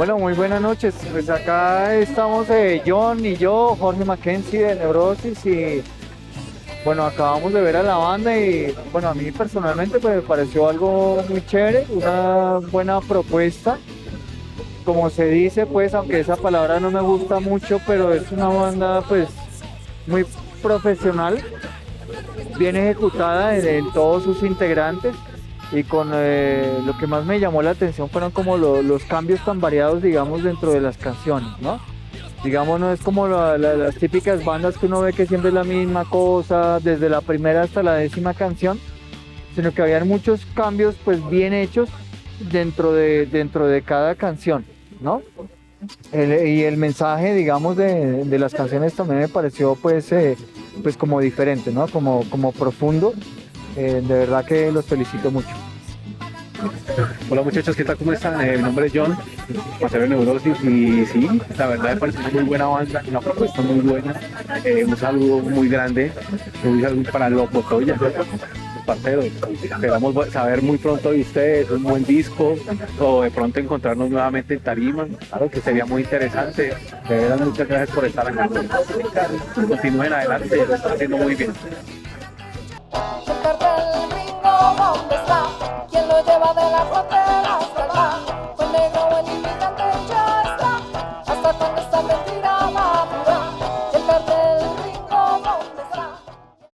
Bueno, muy buenas noches. Pues acá estamos John y yo, Jorge Mackenzie de Neurosis y bueno, acabamos de ver a la banda y bueno, a mí personalmente pues, me pareció algo muy chévere, una buena propuesta. Como se dice, pues, aunque esa palabra no me gusta mucho, pero es una banda pues muy profesional, bien ejecutada en todos sus integrantes y con lo que más me llamó la atención fueron como los cambios tan variados, digamos, dentro de las canciones, ¿no? Digamos, no es como las típicas bandas que uno ve que siempre es la misma cosa, desde la primera hasta la décima canción, sino que habían muchos cambios pues bien hechos dentro de cada canción, ¿no? Y el mensaje, digamos, de las canciones también me pareció pues como diferente, ¿no? Como profundo. De verdad que los felicito mucho. Hola muchachos, ¿qué tal? ¿Cómo están? Mi nombre es John, paseo de Neurosis y sí, la verdad me parece una muy buena banda, una propuesta muy buena, un saludo muy grande, un saludo para los Botoya, parceros. Esperamos saber muy pronto de ustedes, un buen disco o de pronto encontrarnos nuevamente en tarima, claro que sería muy interesante. De verdad, muchas gracias por estar acá. Continúen adelante, lo están haciendo muy bien. El cartel gringo, ¿dónde está? ¿Quién lo lleva de la frontera?